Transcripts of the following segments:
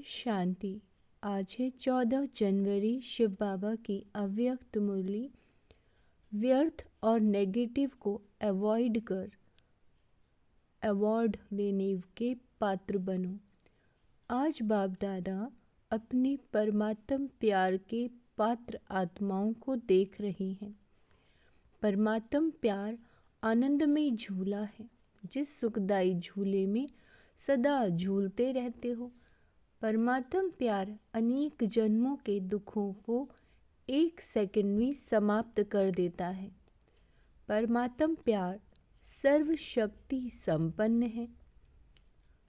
शांति। आज है 14 जनवरी। शिव बाबा की अव्यक्त मुरली। व्यर्थ और नेगेटिव को अवॉइड कर अवॉर्ड लेने के पात्र बनो। आज बाप दादा अपने परमात्म प्यार के पात्र आत्माओं को देख रहे हैं। परमात्म प्यार आनंदमय झूला है, जिस सुखदाई झूले में सदा झूलते रहते हो। परमात्म प्यार अनेक जन्मों के दुखों को एक सेकंड में समाप्त कर देता है। परमात्म प्यार सर्वशक्ति संपन्न है,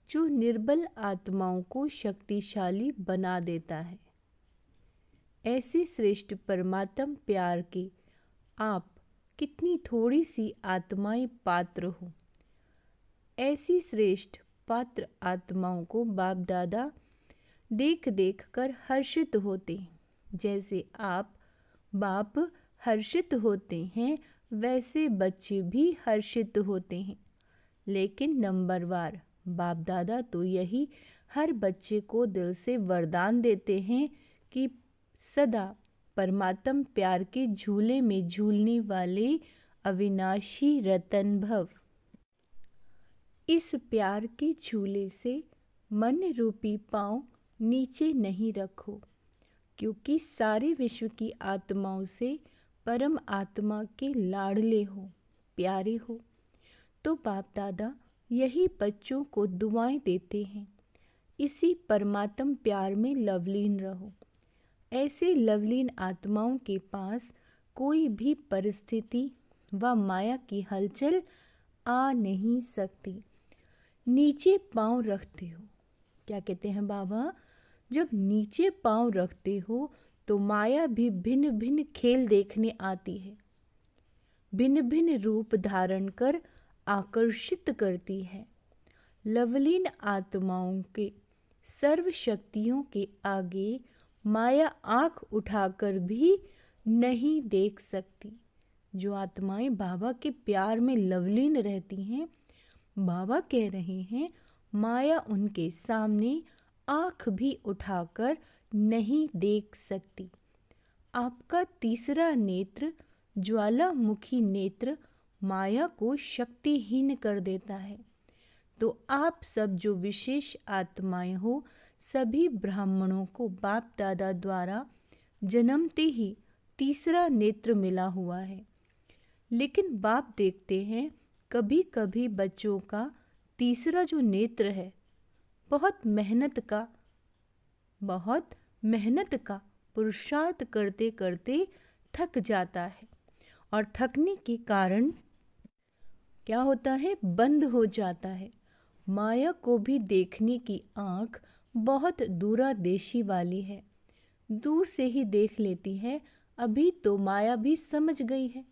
जो निर्बल आत्माओं को शक्तिशाली बना देता है। ऐसे श्रेष्ठ परमात्म प्यार के आप कितनी थोड़ी सी आत्माएं पात्र हो। ऐसी श्रेष्ठ पात्र आत्माओं को बाप दादा देख देख कर हर्षित होते हैं। जैसे आप बाप हर्षित होते हैं, वैसे बच्चे भी हर्षित होते हैं। लेकिन नंबरवार बाप दादा तो यही हर बच्चे को दिल से वरदान देते हैं कि सदा परमात्म प्यार के झूले में झूलने वाले अविनाशी रतन भव। इस प्यार के झूले से मन रूपी पांव नीचे नहीं रखो, क्योंकि सारे विश्व की आत्माओं से परम आत्मा के लाडले हो, प्यारे हो। तो बाप दादा यही बच्चों को दुआएं देते हैं, इसी परमात्म प्यार में लवलीन रहो। ऐसे लवलीन आत्माओं के पास कोई भी परिस्थिति व माया की हलचल आ नहीं सकती। नीचे पांव रखते हो, क्या कहते हैं बाबा, जब नीचे पांव रखते हो तो माया भी भिन्न भिन्न खेल देखने आती है, भिन्न भिन्न रूप धारण कर आकर्षित करती है। लवलीन आत्माओं के सर्व शक्तियों के आगे माया आंख उठाकर भी नहीं देख सकती। जो आत्माएं बाबा के प्यार में लवलीन रहती हैं, बाबा कह रहे हैं माया उनके सामने आंख भी उठाकर नहीं देख सकती। आपका तीसरा नेत्र, ज्वालामुखी नेत्र, माया को शक्तिहीन कर देता है। तो आप सब जो विशेष आत्माएं हो, सभी ब्राह्मणों को बाप दादा द्वारा जन्मते ही तीसरा नेत्र मिला हुआ है। लेकिन बाप देखते हैं कभी कभी बच्चों का तीसरा जो नेत्र है बहुत मेहनत का पुरुषार्थ करते करते थक जाता है, और थकने के कारण क्या होता है, बंद हो जाता है। माया को भी देखने की आँख बहुत दूरदेशी वाली है, दूर से ही देख लेती है। अभी तो माया भी समझ गई है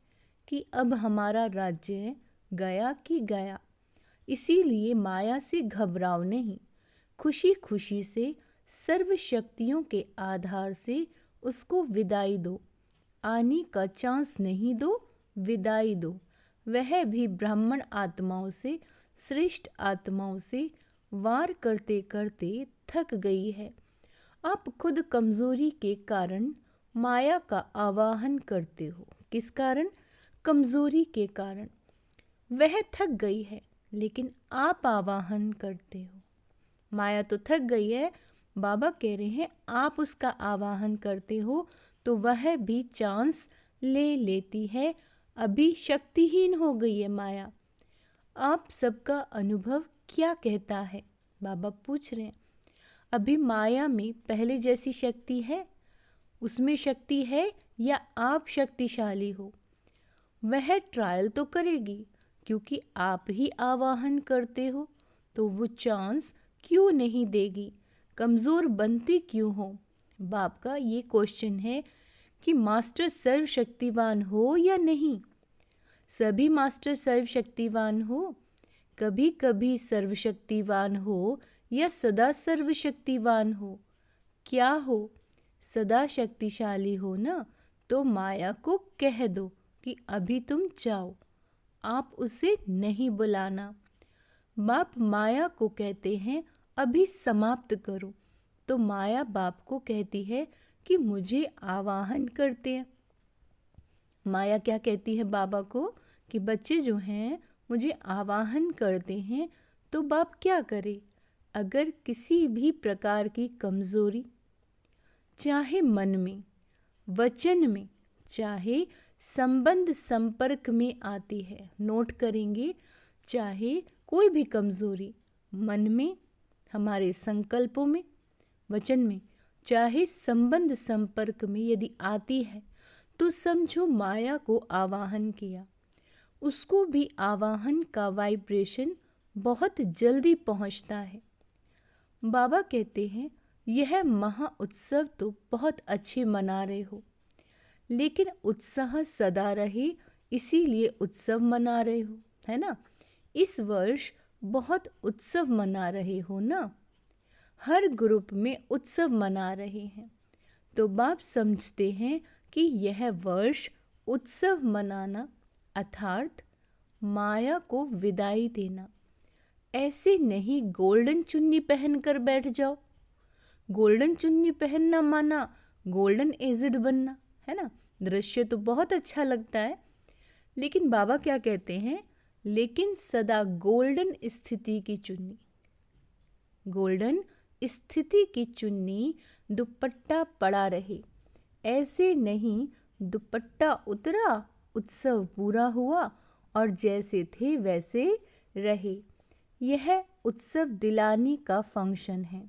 कि अब हमारा राज्य गया कि गया। इसीलिए माया से घबराओ नहीं, खुशी खुशी से सर्व शक्तियों के आधार से उसको विदाई दो। आने का चांस नहीं दो, विदाई दो। वह भी ब्राह्मण आत्माओं से, श्रेष्ठ आत्माओं से वार करते करते थक गई है। आप खुद कमजोरी के कारण माया का आवाहन करते हो। किस कारण? कमजोरी के कारण। वह थक गई है, लेकिन आप आवाहन करते हो। माया तो थक गई है, बाबा कह रहे हैं आप उसका आवाहन करते हो तो वह भी चांस ले लेती है। अभी शक्तिहीन हो गई है माया। आप सबका अनुभव क्या कहता है? बाबा पूछ रहे हैं। अभी माया में पहले जैसी शक्ति है? उसमें शक्ति है या आप शक्तिशाली हो? वह ट्रायल तो करेगी, क्योंकि आप ही आवाहन करते हो, तो वो चांस क्यों नहीं देगी? कमज़ोर बनती क्यों हो? बाप का ये क्वेश्चन है कि मास्टर सर्वशक्तिवान हो या नहीं। सभी मास्टर सर्वशक्तिवान हो? कभी कभी सर्वशक्तिवान हो या सदा सर्वशक्तिवान हो? क्या हो? सदा शक्तिशाली हो ना, तो माया को कह दो कि अभी तुम जाओ, आप उसे नहीं बुलाना। बाप माया को कहते हैं अभी समाप्त करो, तो माया बाप को कहती है कि मुझे आवाहन करते हैं। माया क्या कहती है बाबा को कि बच्चे जो हैं मुझे आवाहन करते हैं, तो बाप क्या करे? अगर किसी भी प्रकार की कमज़ोरी, चाहे मन में, वचन में, चाहे संबंध संपर्क में आती है, नोट करेंगे, चाहे कोई भी कमज़ोरी मन में, हमारे संकल्पों में, वचन में, चाहे संबंध संपर्क में यदि आती है, तो समझो माया को आवाहन किया। उसको भी आवाहन का वाइब्रेशन बहुत जल्दी पहुंचता है। बाबा कहते हैं यह महा उत्सव तो बहुत अच्छे मना रहे हो, लेकिन उत्साह सदा रहे इसीलिए उत्सव मना रहे हो, है ना? इस वर्ष बहुत उत्सव मना रहे हो ना, हर ग्रुप में उत्सव मना रहे हैं। तो बाप समझते हैं कि यह वर्ष उत्सव मनाना अर्थात माया को विदाई देना। ऐसे नहीं गोल्डन चुन्नी पहनकर बैठ जाओ। गोल्डन चुन्नी पहनना माना गोल्डन एजिड बनना, है ना? दृश्य तो बहुत अच्छा लगता है, लेकिन बाबा क्या कहते हैं? लेकिन सदा गोल्डन स्थिति की चुन्नी, गोल्डन स्थिति की चुन्नी दुपट्टा पड़ा रहे। ऐसे नहीं दुपट्टा उतरा, उत्सव पूरा हुआ और जैसे थे वैसे रहे। यह उत्सव दिलाने का फंक्शन है।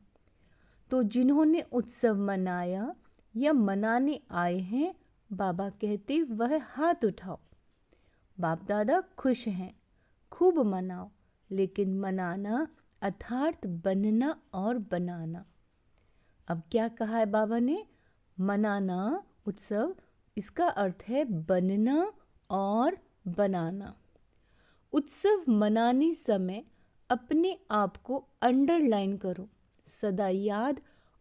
तो जिन्होंने उत्सव मनाया या मनाने आए हैं, बाबा कहते वह हाथ उठाओ। बाप दादा खुश हैं, खूब मनाओ, लेकिन मनाना अर्थात बनना और बनाना। अब क्या कहा है बाबा ने? मनाना उत्सव, इसका अर्थ है बनना और बनाना। उत्सव मनाने समय अपने आप को अंडरलाइन करो, सदा याद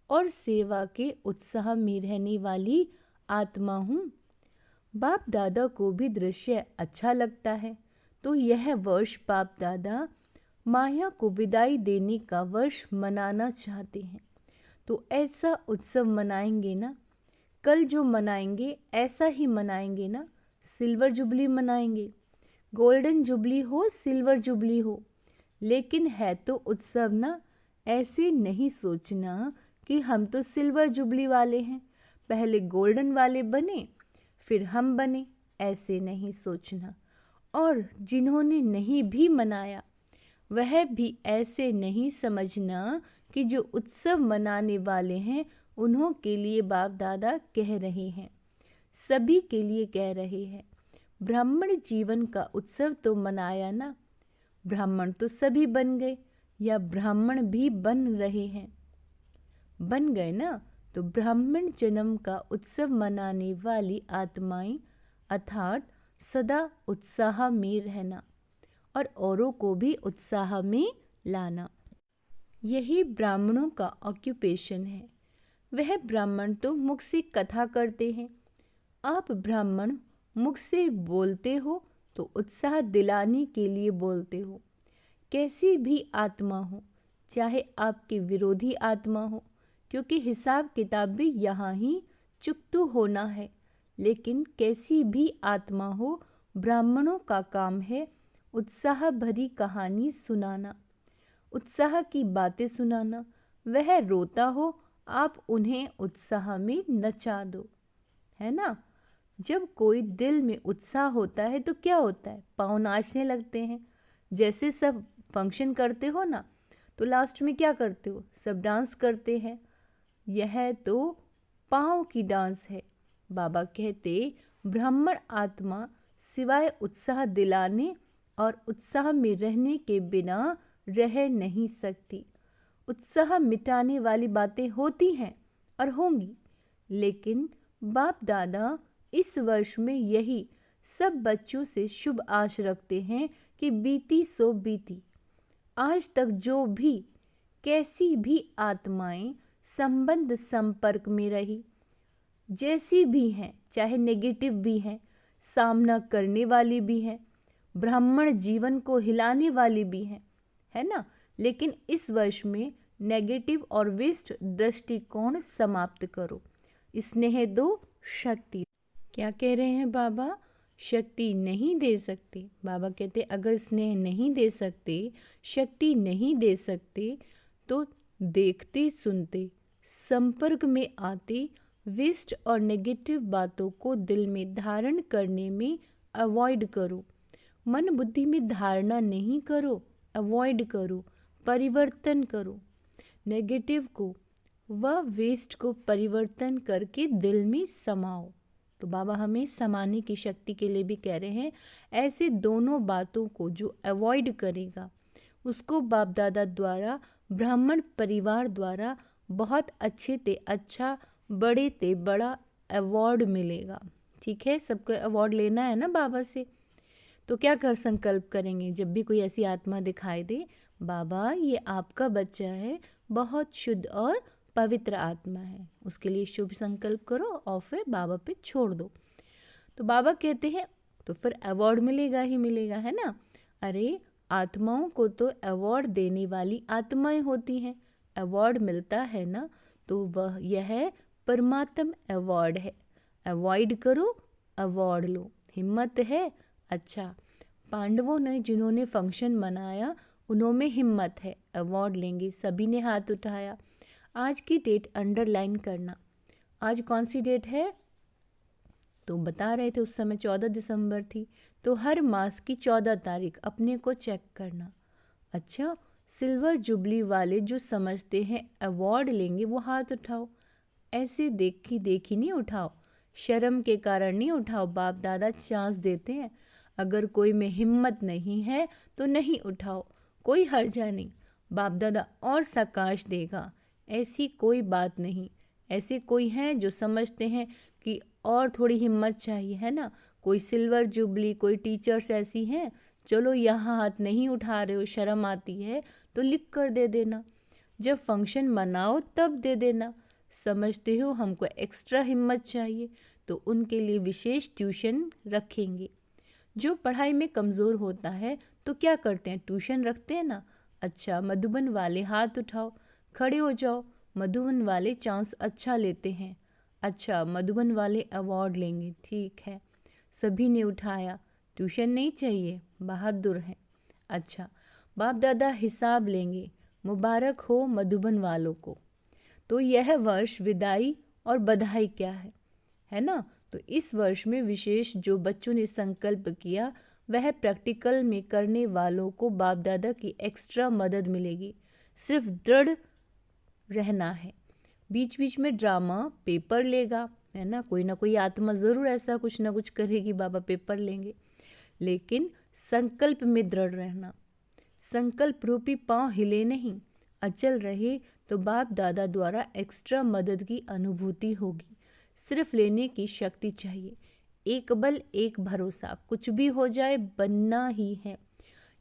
और सेवा के उत्साह में रहने वाली आत्मा हूँ। बाप दादा को भी दृश्य अच्छा लगता है, तो यह वर्ष बाप दादा माया को विदाई देने का वर्ष मनाना चाहते हैं। तो ऐसा उत्सव मनाएंगे ना, कल जो मनाएंगे ऐसा ही मनाएंगे ना। सिल्वर जुबली मनाएंगे, गोल्डन जुबली हो, सिल्वर जुबली हो, लेकिन है तो उत्सव ना। ऐसे नहीं सोचना कि हम तो सिल्वर जुबली वाले हैं, पहले गोल्डन वाले बने फिर हम बने, ऐसे नहीं सोचना। और जिन्होंने नहीं भी मनाया वह भी ऐसे नहीं समझना कि जो उत्सव मनाने वाले हैं उन्हों के लिए बाप दादा कह रहे हैं, सभी के लिए कह रहे हैं। ब्राह्मण जीवन का उत्सव तो मनाया ना, ब्राह्मण तो सभी बन गए या ब्राह्मण भी बन रहे हैं, बन गए ना। तो ब्राह्मण जन्म का उत्सव मनाने वाली आत्माएं अर्थात सदा उत्साह में रहना और औरों को भी उत्साह में लाना, यही ब्राह्मणों का ऑक्यूपेशन है। वह ब्राह्मण तो मुख से कथा करते हैं, आप ब्राह्मण मुख से बोलते हो तो उत्साह दिलाने के लिए बोलते हो। कैसी भी आत्मा हो, चाहे आपके विरोधी आत्मा हो, क्योंकि हिसाब किताब भी यहाँ ही चुकतू होना है, लेकिन कैसी भी आत्मा हो, ब्राह्मणों का काम है उत्साह भरी कहानी सुनाना, उत्साह की बातें सुनाना। वह रोता हो, आप उन्हें उत्साह में नचा दो, है ना? जब कोई दिल में उत्साह होता है तो क्या होता है? पाँव नाचने लगते हैं। जैसे सब फंक्शन करते हो ना, तो लास्ट में क्या करते हो? सब डांस करते हैं। यह तो पाँव की डांस है। बाबा कहते ब्राह्मण आत्मा सिवाय उत्साह दिलाने और उत्साह में रहने के बिना रह नहीं सकती। उत्साह मिटाने वाली बातें होती हैं और होंगी, लेकिन बाप दादा इस वर्ष में यही सब बच्चों से शुभ आश रखते हैं कि बीती सो बीती। आज तक जो भी कैसी भी आत्माएं संबंध संपर्क में रही, जैसी भी हैं, चाहे नेगेटिव भी हैं, सामना करने वाली भी हैं, ब्राह्मण जीवन को हिलाने वाली भी हैं, है ना? लेकिन इस वर्ष में नेगेटिव और वेस्ट दृष्टिकोण समाप्त करो। स्नेह दो, शक्ति। क्या कह रहे हैं बाबा? शक्ति नहीं दे सकते। बाबा कहते अगर स्नेह नहीं दे सकते, शक्ति नहीं दे सकते, तो देखते सुनते संपर्क में आते वेस्ट और नेगेटिव बातों को दिल में धारण करने में अवॉइड करो। मन बुद्धि में धारणा नहीं करो, अवॉइड करो, परिवर्तन करो। नेगेटिव को व वेस्ट को परिवर्तन करके दिल में समाओ। तो बाबा हमें समाने की शक्ति के लिए भी कह रहे हैं, ऐसे दोनों बातों को जो अवॉइड करेगा उसको बाप दादा द्वारा, ब्राह्मण परिवार द्वारा बहुत अच्छे ते अच्छा, बड़े ते बड़ा अवार्ड मिलेगा। ठीक है, सबको अवार्ड लेना है ना बाबा से। तो क्या कर संकल्प करेंगे? जब भी कोई ऐसी आत्मा दिखाई दे, बाबा ये आपका बच्चा है, बहुत शुद्ध और पवित्र आत्मा है, उसके लिए शुभ संकल्प करो और फिर बाबा पे छोड़ दो। तो बाबा कहते हैं तो फिर अवार्ड मिलेगा ही मिलेगा, है ना। अरे आत्माओं को तो अवार्ड देने वाली आत्माएं होती हैं, अवार्ड मिलता है ना, तो वह यह परमात्म अवार्ड है। अवॉइड करो, अवार्ड लो। हिम्मत है, अच्छा। पांडवों ने जिन्होंने फंक्शन मनाया उन्होंने हिम्मत है, अवार्ड लेंगे। सभी ने हाथ उठाया। आज की डेट अंडरलाइन करना। आज कौन सी डेट है? तो बता रहे थे उस समय 14 दिसंबर थी, तो हर मास की 14 तारीख अपने को चेक करना। अच्छा, सिल्वर जुबली वाले जो समझते हैं अवार्ड लेंगे वो हाथ उठाओ। ऐसे देखी नहीं उठाओ, शर्म के कारण नहीं उठाओ, बाप दादा चांस देते हैं। अगर कोई में हिम्मत नहीं है तो नहीं उठाओ, कोई हर्जा नहीं, बाप दादा और सकाश देगा। ऐसी कोई बात नहीं। ऐसे कोई हैं जो समझते हैं कि और थोड़ी हिम्मत चाहिए, है ना। कोई सिल्वर जुबली, कोई टीचर्स ऐसी हैं, चलो यहाँ हाथ नहीं उठा रहे हो, शर्म आती है तो लिख कर दे देना। जब फंक्शन मनाओ तब दे देना। समझते हो हमको एक्स्ट्रा हिम्मत चाहिए तो उनके लिए विशेष ट्यूशन रखेंगे। जो पढ़ाई में कमज़ोर होता है तो क्या करते हैं, ट्यूशन रखते हैं ना। अच्छा, मधुबन वाले हाथ उठाओ, खड़े हो जाओ। मधुबन वाले चांस अच्छा लेते हैं। अच्छा, मधुबन वाले अवार्ड लेंगे, ठीक है। सभी ने उठाया। ट्यूशन नहीं चाहिए, बहादुर हैं। अच्छा, बाप दादा हिसाब लेंगे। मुबारक हो मधुबन वालों को। तो यह वर्ष विदाई और बधाई क्या है ना। तो इस वर्ष में विशेष जो बच्चों ने संकल्प किया वह प्रैक्टिकल में करने वालों को बाप दादा की एक्स्ट्रा मदद मिलेगी। सिर्फ दृढ़ रहना है। बीच बीच में ड्रामा पेपर लेगा, है ना, कोई ना कोई आत्मा ज़रूर ऐसा कुछ ना कुछ करेगी, बाबा पेपर लेंगे। लेकिन संकल्प में दृढ़ रहना। संकल्प रूपी पांव हिले नहीं, अचल रहे तो बाप दादा द्वारा एक्स्ट्रा मदद की अनुभूति होगी। सिर्फ लेने की शक्ति चाहिए। एक बल एक भरोसा, कुछ भी हो जाए बनना ही है।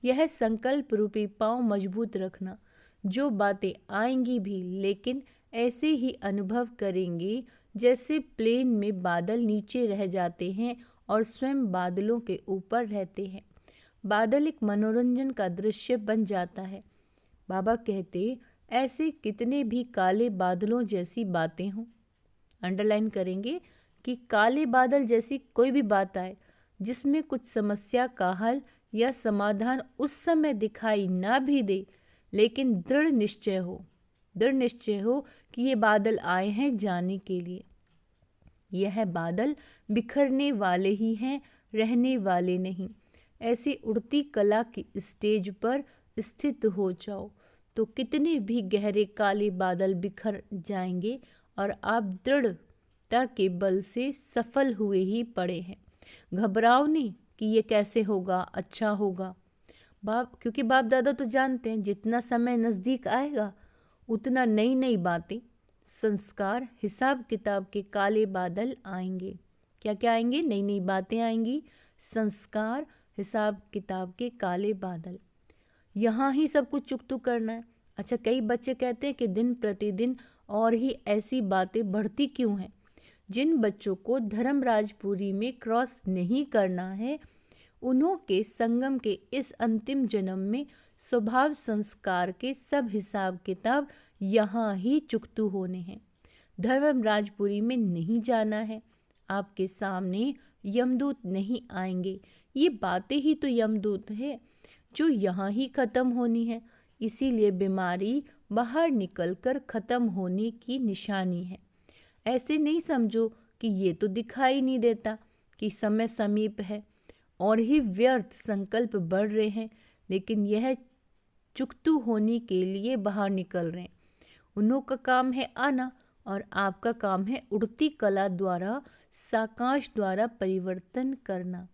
यह संकल्प रूपी पांव मजबूत रखना। जो बातें आएंगी भी, लेकिन ऐसे ही अनुभव करेंगे जैसे प्लेन में बादल नीचे रह जाते हैं और स्वयं बादलों के ऊपर रहते हैं। बादल एक मनोरंजन का दृश्य बन जाता है। बाबा कहते ऐसे कितने भी काले बादलों जैसी बातें हों। अंडरलाइन करेंगे कि काले बादल जैसी कोई भी बात आए जिसमें कुछ समस्या का हल या समाधान उस समय दिखाई ना भी दे, लेकिन दृढ़ निश्चय हो कि ये बादल आए हैं जाने के लिए। यह बादल बिखरने वाले ही हैं, रहने वाले नहीं। ऐसी उड़ती कला की स्टेज पर स्थित हो जाओ तो कितने भी गहरे काले बादल बिखर जाएंगे और आप दृढ़ता के बल से सफल हुए ही पड़े हैं। घबराओ नहीं कि ये कैसे होगा, अच्छा होगा। क्योंकि बाप दादा तो जानते हैं जितना समय नज़दीक आएगा उतना नई नई बातें, संस्कार, हिसाब किताब के काले बादल आएंगे। क्या क्या आएंगे? नई नई बातें आएंगी, संस्कार, हिसाब किताब के काले बादल। यहाँ ही सब कुछ चुकतू करना है। अच्छा, कई बच्चे कहते हैं कि दिन प्रतिदिन और ही ऐसी बातें बढ़ती क्यों हैं। जिन बच्चों को धर्मराजपुरी में क्रॉस नहीं करना है उन्हों के संगम के इस अंतिम जन्म में स्वभाव संस्कार के सब हिसाब किताब यहाँ ही चुकतू होने हैं। धर्मराजपुरी में नहीं जाना है। आपके सामने यमदूत नहीं आएंगे। ये बातें ही तो यमदूत है जो यहाँ ही खत्म होनी है। इसीलिए बीमारी बाहर निकलकर खत्म होने की निशानी है। ऐसे नहीं समझो कि ये तो दिखाई नहीं देता कि समय समीप है और ही व्यर्थ संकल्प बढ़ रहे हैं, लेकिन यह चुकतू होने के लिए बाहर निकल रहे हैं। उन्हों का काम है आना और आपका काम है उड़ती कला द्वारा, साकाश द्वारा परिवर्तन करना।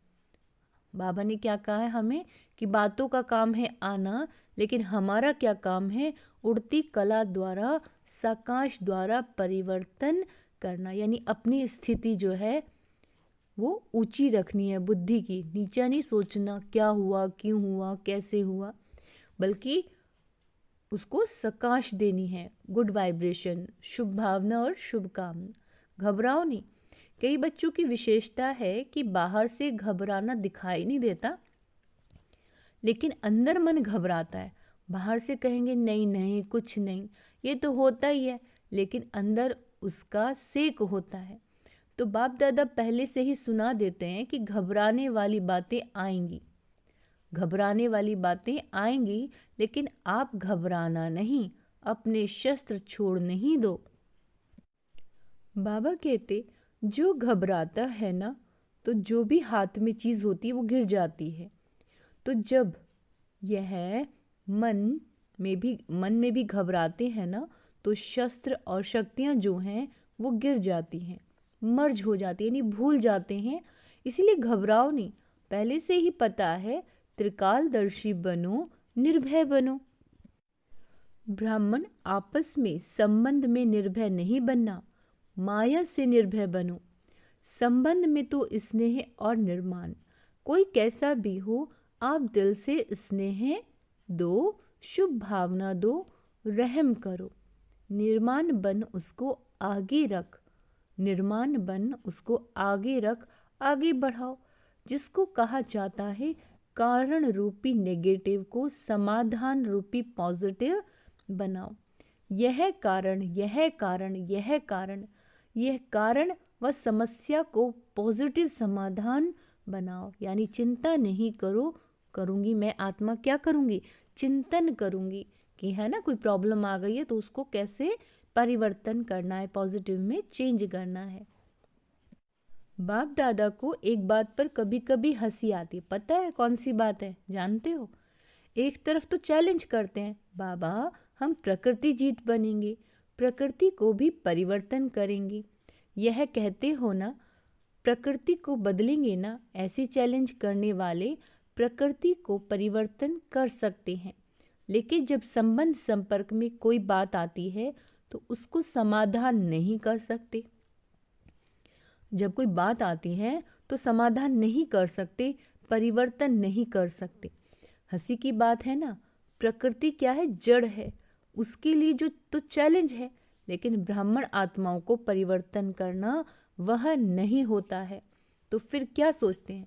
बाबा ने क्या कहा है हमें कि बातों का काम है आना, लेकिन हमारा क्या काम है? उड़ती कला द्वारा, साकाश द्वारा परिवर्तन करना। यानी अपनी स्थिति जो है वो ऊंची रखनी है, बुद्धि की। नीचा नहीं सोचना क्या हुआ, क्यों हुआ, कैसे हुआ, बल्कि उसको सकाश देनी है, गुड वाइब्रेशन, शुभ भावना और शुभकामना। घबराओ नहीं। कई बच्चों की विशेषता है कि बाहर से घबराना दिखाई नहीं देता, लेकिन अंदर मन घबराता है। बाहर से कहेंगे नहीं नहीं कुछ नहीं, ये तो होता ही है, लेकिन अंदर उसका सेक होता है। तो बाप दादा पहले से ही सुना देते हैं कि घबराने वाली बातें आएंगी, घबराने वाली बातें आएंगी, लेकिन आप घबराना नहीं, अपने शस्त्र छोड़ नहीं दो। बाबा कहते जो घबराता है ना, तो जो भी हाथ में चीज़ होती है वो गिर जाती है। तो जब यह मन में भी घबराते हैं ना, तो शस्त्र और शक्तियाँ जो हैं वो गिर जाती हैं, मर्ज हो जाती है, यानी भूल जाते हैं। इसीलिए घबराओ नहीं, पहले से ही पता है, त्रिकालदर्शी बनो, निर्भय बनो। ब्राह्मण आपस में संबंध में निर्भय नहीं बनना, माया से निर्भय बनो। संबंध में तो स्नेह और निर्माण, कोई कैसा भी हो आप दिल से स्नेह दो, शुभ भावना दो, रहम करो। निर्माण बन उसको आगे रख, निर्माण बन उसको आगे रख, आगे बढ़ाओ। जिसको कहा जाता है कारण रूपी नेगेटिव को समाधान रूपी पॉजिटिव बनाओ। यह कारण, यह कारण, यह कारण, यह कारण व समस्या को पॉजिटिव समाधान बनाओ। यानी चिंता नहीं करो, करूँगी मैं आत्मा क्या करूँगी? चिंतन करूँगी कि है ना कोई प्रॉब्लम आ गई है तो उसको कैसे परिवर्तन करना है, पॉजिटिव में चेंज करना है। बाप दादा को एक बात पर कभी कभी हंसी आती है, पता है कौन सी बात है? जानते हो? एक तरफ तो चैलेंज करते हैं, बाबा हम प्रकृति जीत बनेंगे, प्रकृति को भी परिवर्तन करेंगे, यह कहते हो ना, प्रकृति को बदलेंगे ना। ऐसे चैलेंज करने वाले प्रकृति को परिवर्तन कर सकते हैं, लेकिन जब संबंध संपर्क में कोई बात आती है तो उसको समाधान नहीं कर सकते। जब कोई बात आती है तो समाधान नहीं कर सकते, परिवर्तन नहीं कर सकते। हंसी की बात है ना, प्रकृति क्या है? जड़ है, उसके लिए जो तो चैलेंज है, लेकिन ब्राह्मण आत्माओं को परिवर्तन करना वह नहीं होता है। तो फिर क्या सोचते हैं?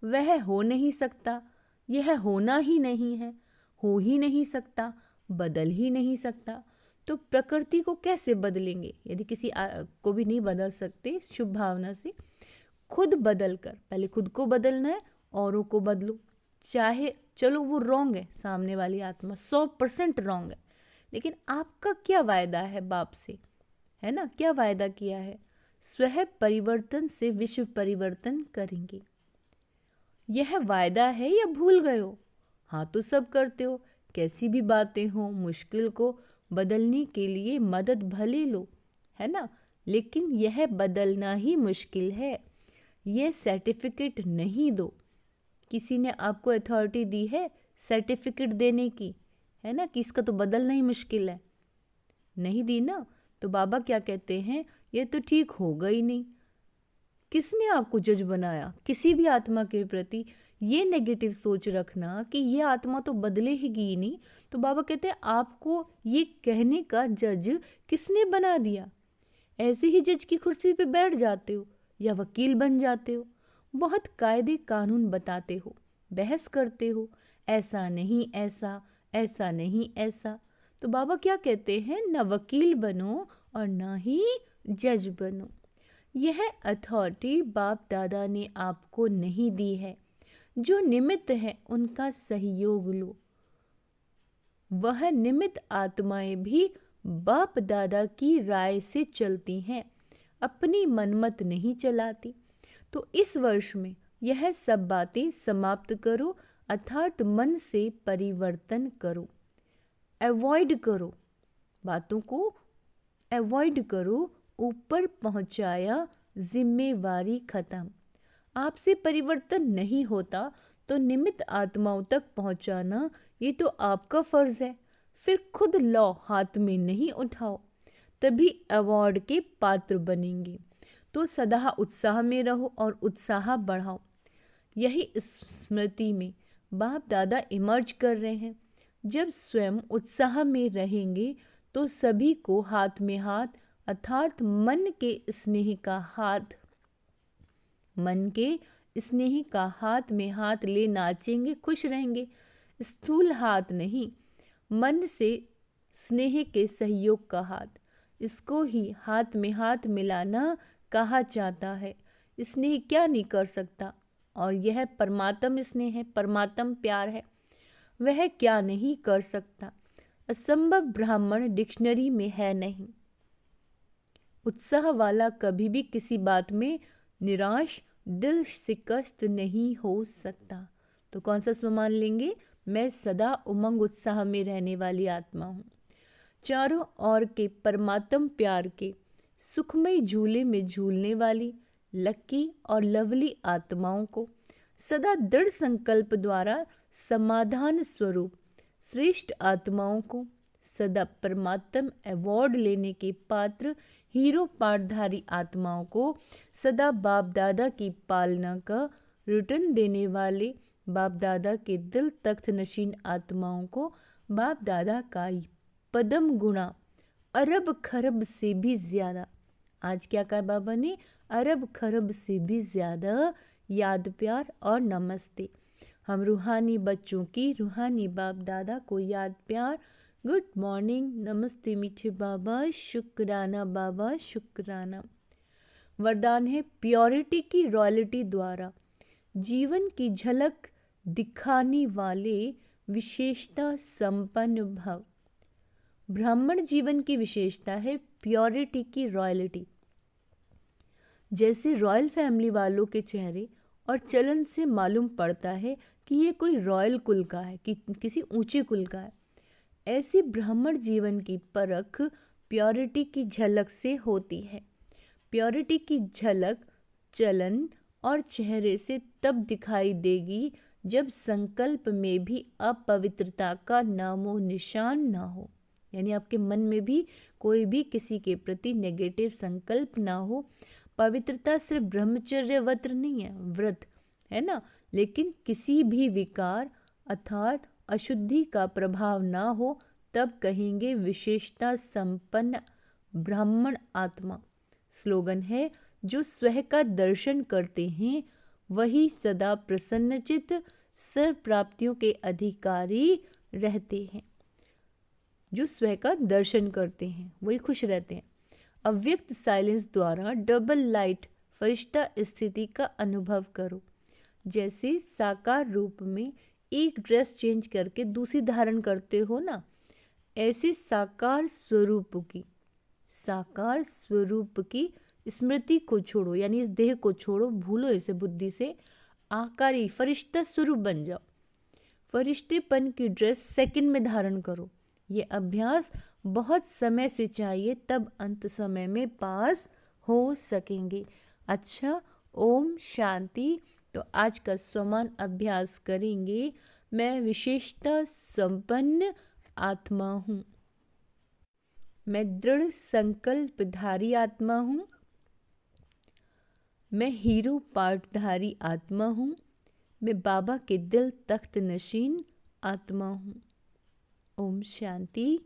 वह हो नहीं सकता, यह होना ही नहीं है, हो ही नहीं सकता, बदल ही नहीं सकता। तो प्रकृति को कैसे बदलेंगे? यदि किसी को भी नहीं बदल सकते शुभ भावना से, खुद बदल कर, पहले खुद को बदलना है, औरों को बदलो। चाहे चलो वो रॉन्ग है, सामने वाली आत्मा 100% रॉन्ग है, लेकिन आपका क्या वायदा है बाप से? है ना, क्या वायदा किया है? स्वयं परिवर्तन से विश्व परिवर्तन करेंगे। यह वायदा है या भूल गए हो? हाँ तो सब करते हो, कैसी भी बातें हो, मुश्किल को बदलने के लिए मदद भले लो, है ना, लेकिन यह बदलना ही मुश्किल है। यह सर्टिफिकेट नहीं दो। किसी ने आपको अथॉरिटी दी है सर्टिफिकेट देने की, है ना, कि इसका तो बदलना ही मुश्किल है? नहीं दी ना। तो बाबा क्या कहते हैं? ये तो ठीक होगा ही नहीं। किसने आपको जज बनाया? किसी भी आत्मा के प्रति ये नेगेटिव सोच रखना कि ये आत्मा तो बदलेगी ही नहीं, तो बाबा कहते हैं आपको ये कहने का जज किसने बना दिया? ऐसे ही जज की कुर्सी पे बैठ जाते हो या वकील बन जाते हो, बहुत कायदे कानून बताते हो, बहस करते हो, ऐसा नहीं ऐसा, ऐसा नहीं ऐसा। तो तो बाबा क्या कहते हैं, ना वकील बनो और ना ही जज बनो। यह अथॉरिटी बाप दादा ने आपको नहीं दी है। जो निमित्त है उनका सहयोग लो। वह निमित्त आत्माएं भी बाप दादा की राय से चलती हैं, अपनी मनमत नहीं चलाती। तो इस वर्ष में यह सब बातें समाप्त करो, अर्थात मन से परिवर्तन करो। अवॉइड करो, बातों को अवॉइड करो। ऊपर पहुंचाया, जिम्मेवारी खत्म। आपसे परिवर्तन नहीं होता तो निमित्त आत्माओं तक पहुंचाना ये तो आपका फर्ज है। फिर खुद लौ हाथ में नहीं उठाओ, तभी अवार्ड के पात्र बनेंगे। तो सदा उत्साह में रहो और उत्साह बढ़ाओ। यही स्मृति में बाप दादा इमर्ज कर रहे हैं। जब स्वयं उत्साह में रहेंगे तो सभी को हाथ में हाथ, अर्थात मन के स्नेह का हाथ, मन के स्नेह का हाथ में हाथ ले नाचेंगे, खुश रहेंगे। स्थूल हाथ नहीं, मन से स्नेह के सहयोग का हाथ, इसको ही हाथ में हाथ मिलाना कहा जाता है। स्नेह क्या नहीं कर सकता, और यह परमात्म स्नेह है, परमात्म प्यार है, वह क्या नहीं कर सकता। असंभव ब्राह्मण डिक्शनरी में है नहीं। उत्साह वाला कभी भी किसी बात में निराश, दिल शिकस्त नहीं हो सकता। तो कौन सा स्वमान लेंगे, मैं सदा उमंग उत्साह में रहने वाली आत्मा हूँ। चारों ओर के परमात्म प्यार के सुखमय झूले में झूलने वाली लकी और लवली आत्माओं को सदा दृढ़ संकल्प द्वारा समाधान स्वरूप श्रेष्ठ आत्माओं को सदा परमात्म अवार्ड लेने के पात्र हीरो पाठधारी आत्माओं को सदा बाप दादा की पालना का रिटर्न देने वाले बाप दादा के दिल तख्त नशीन आत्माओं को बाप दादा का पदम गुणा अरब खरब से भी ज्यादा, आज क्या कहा बाबा ने, अरब खरब से भी ज्यादा याद प्यार और नमस्ते। हम रूहानी बच्चों की रूहानी बाप दादा को याद प्यार, गुड मॉर्निंग, नमस्ते मीठे बाबा, शुक्राना बाबा, शुक्राना। वरदान है प्योरिटी की रॉयल्टी द्वारा जीवन की झलक दिखाने वाले विशेषता संपन्न भव। ब्राह्मण जीवन की विशेषता है प्योरिटी की रॉयल्टी। जैसे रॉयल फैमिली वालों के चेहरे और चलन से मालूम पड़ता है कि ये कोई रॉयल कुल का है, कि किसी ऊंचे कुल का है, ऐसी ब्राह्मण जीवन की परख प्योरिटी की झलक से होती है। प्योरिटी की झलक चलन और चेहरे से तब दिखाई देगी जब संकल्प में भी अपवित्रता का नामो निशान ना हो, यानी आपके मन में भी कोई भी किसी के प्रति नेगेटिव संकल्प ना हो। पवित्रता सिर्फ ब्रह्मचर्य व्रत नहीं है, व्रत है ना, लेकिन किसी भी विकार अर्थात अशुद्धि का प्रभाव ना हो, तब कहेंगे विशेषता संपन्न ब्राह्मण आत्मा। स्लोगन है, जो स्वयं का दर्शन करते हैं वही सदा प्रसन्नचित सर्व प्राप्तियों के अधिकारी रहते हैं। जो स्वयं का दर्शन करते हैं वही खुश रहते हैं। अव्यक्त साइलेंस द्वारा डबल लाइट फरिश्ता स्थिति का अनुभव करो। जैसे साकार रूप में एक ड्रेस चेंज करके दूसरी धारण करते हो ना, ऐसे साकार स्वरूप की स्मृति को छोड़ो, यानी इस देह को छोड़ो, भूलो इसे बुद्धि से, आकारी फरिश्ता स्वरूप बन जाओ। फरिश्तेपन की ड्रेस सेकंड में धारण करो। ये अभ्यास बहुत समय से चाहिए, तब अंत समय में पास हो सकेंगे। अच्छा, ओम शांति। तो आज का स्वमान अभ्यास करेंगे। मैं विशेषता संपन्न आत्मा हूँ, मैं दृढ़ संकल्पधारी आत्मा हूँ, मैं हीरो पाठधारी आत्मा हूँ, मैं बाबा के दिल तख्त नशीन आत्मा हूँ। ओम शांति।